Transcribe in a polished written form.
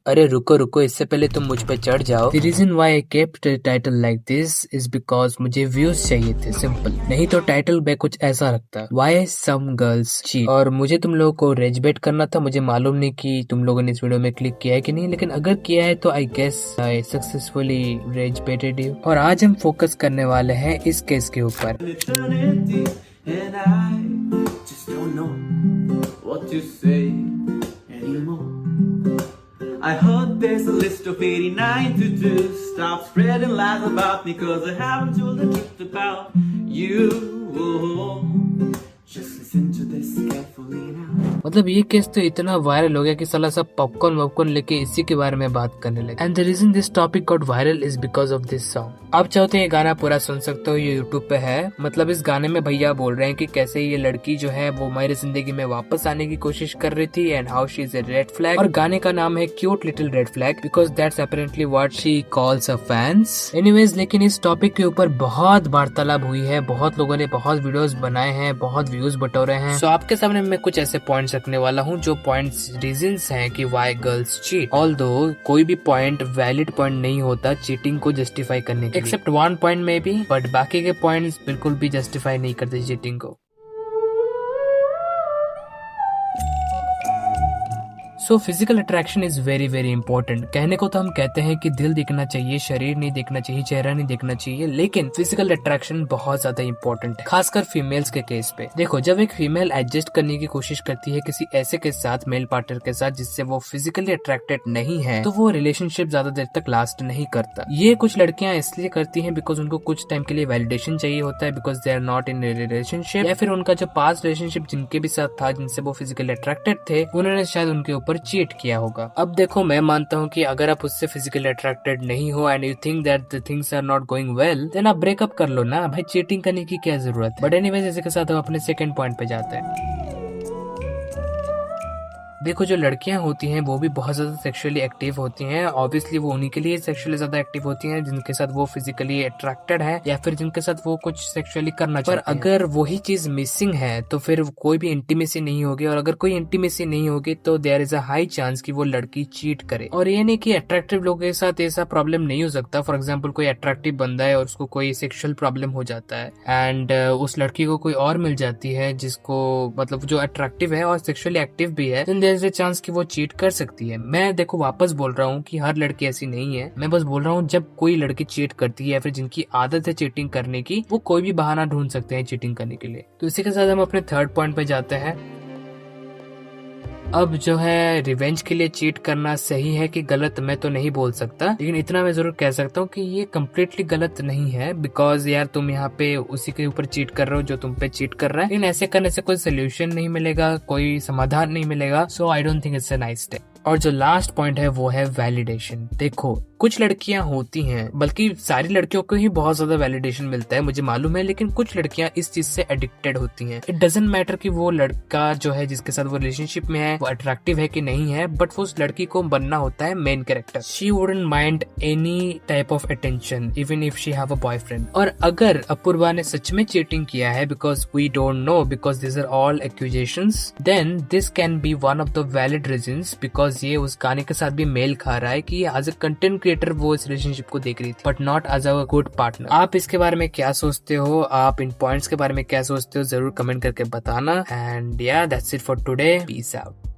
अरे रुको रुको, इससे पहले तुम मुझ पे चढ़ जाओ। The reason why I kept a title like this is because मुझे व्यूज चाहिए थे, सिंपल। नहीं तो टाइटल में कुछ ऐसा रखता, Why some girls cheat। और मुझे तुम लोगों को रेज बेट करना था। मुझे मालूम नहीं कि तुम लोगों ने इस वीडियो में क्लिक किया है कि नहीं, लेकिन अगर किया है तो I guess I successfully rage baited you. और आज हम फोकस करने वाले हैं इस केस के ऊपर। I heard there's a list of 89 to do. Stop spreading lies about me, 'cause I haven't told the truth about you. Just listen to this carefully now. मतलब ये केस तो इतना वायरल हो गया कि साला सब पॉपकॉर्न वॉपकॉर्न लेके इसी के बारे में बात करने लगे। And the reason this topic got viral is because of this song. आप चाहते हैं ये गाना पूरा सुन सकते हो, ये यूट्यूब पे है। मतलब इस गाने में भैया बोल रहे हैं कि कैसे ये लड़की जो है वो मेरी जिंदगी में वापस आने की कोशिश कर रही थी and how she is a red flag. और गाने का नाम है cute little red flag because that's apparently what she calls a fans. Anyways, लेकिन इस टॉपिक के ऊपर बहुत वार्तालाप हुई है, बहुत लोगों ने बहुत वीडियोस बनाए हैं, बहुत व्यूज बटोरे हैं। सो आपके सामने मैं कुछ ऐसे पॉइंट्स रखने वाला हूँ जो पॉइंट्स रीजंस हैं कि व्हाई गर्ल्स चीट। ऑल्दो कोई भी पॉइंट वैलिड पॉइंट नहीं होता चीटिंग को जस्टिफाई करने के, एक्सेप्ट वन पॉइंट में भी, बट बाकी के पॉइंट्स बिल्कुल भी जस्टिफाई नहीं करते चीटिंग को। So physical attraction is very very important. कहने को तो हम कहते हैं कि दिल दिखना चाहिए, शरीर नहीं देखना चाहिए, चेहरा नहीं देखना चाहिए, लेकिन फिजिकल अट्रैक्शन बहुत ज्यादा इंपॉर्टेंट है, खासकर फीमेल्स के केस पे। देखो, जब एक फीमेल एडजस्ट करने की कोशिश करती है किसी ऐसे के साथ, मेल पार्टनर के साथ, जिससे वो फिजिकली अट्रैक्टेड नहीं है, तो वो रिलेशनशिप ज्यादा देर तक लास्ट नहीं करता। ये कुछ लड़कियां इसलिए करती हैं बिकॉज उनको कुछ टाइम के लिए वैलिडेशन चाहिए होता है, because they are not in relationship, या फिर उनका जो पास्ट रिलेशनशिप जिनके भी साथ था, जिनसे वो फिजिकली अट्रैक्टेड थे, उन्होंने शायद उनके ऊपर चीट किया होगा। अब देखो, मैं मानता हूँ कि अगर आप उससे फिजिकली अट्रैक्टेड नहीं हो and you think that the things are not going well, then आप ब्रेकअप कर लो ना भाई, चीटिंग करने की क्या जरूरत है। बट एनीवेज, इसी के साथ हम अपने सेकंड पॉइंट पे जाते हैं। देखो, जो लड़कियां होती हैं वो भी बहुत ज्यादा सेक्सुअली एक्टिव होती हैं। ऑब्वियसली वो उन्हीं के लिए सेक्सुअली ज्यादा एक्टिव होती हैं जिनके साथ वो फिजिकली अट्रैक्टेड है या फिर जिनके साथ वो कुछ सेक्सुअली करना चाहते हैं। पर अगर वही चीज मिसिंग है तो फिर कोई भी इंटीमेसी नहीं होगी, और अगर कोई इंटीमेसी नहीं होगी तो there is a high chance कि वो लड़की चीट करे। और ये नहीं कि अट्रैक्टिव लोगों के साथ ऐसा प्रॉब्लम नहीं हो सकता। फॉर एग्जाम्पल, कोई अट्रैक्टिव बंदा है और उसको कोई सेक्सुअल प्रॉब्लम हो जाता है एंड उस लड़की को कोई और मिल जाती है जिसको मतलब जो अट्रैक्टिव है और सेक्सुअली एक्टिव भी है, then there is a chance कि वो चीट कर सकती है। मैं देखो वापस बोल रहा हूँ कि हर लड़की ऐसी नहीं है। मैं बस बोल रहा हूँ जब कोई लड़की चीट करती है या फिर जिनकी आदत है चीटिंग करने की, वो कोई भी बहाना ढूंढ सकते हैं चीटिंग करने के लिए। तो इसी के साथ हम अपने थर्ड पॉइंट पे जाते हैं। अब जो है, रिवेंज के लिए चीट करना सही है कि गलत मैं तो नहीं बोल सकता, लेकिन इतना मैं जरूर कह सकता हूँ कि ये कम्प्लीटली गलत नहीं है। बिकॉज यार तुम यहाँ पे उसी के ऊपर चीट कर रहे हो जो तुम पे चीट कर रहा है, लेकिन ऐसे करने से कोई सोल्यूशन नहीं मिलेगा, कोई समाधान नहीं मिलेगा। So I don't think it's a nice step. और जो लास्ट पॉइंट है वो है वैलिडेशन। देखो, कुछ लड़कियां होती हैं, बल्कि सारी लड़कियों को ही बहुत ज्यादा वैलिडेशन मिलता है, मुझे मालूम है, लेकिन कुछ लड़कियां इस चीज से एडिक्टेड होती हैं। इट डजंट मैटर कि वो लड़का जो है जिसके साथ वो रिलेशनशिप में है वो अट्रैक्टिव है कि नहीं है, बट वो उस लड़की को बनना होता है main character. She wouldn't mind any type of attention even if she have a boyfriend. और अगर अपूर्वा ने सच में चीटिंग किया है, because we don't know, because this are all accusations, then this can be one of the valid reasons, because ये उस गाने के साथ भी मेल खा रहा है कि एज अ कंटेंट क्रिएटर वो इस रिलेशनशिप को देख रही थी, but not as a good partner. आप इसके बारे में क्या सोचते हो, आप इन पॉइंट्स के बारे में क्या सोचते हो, जरूर कमेंट करके बताना। एंड या that's it for today, peace out.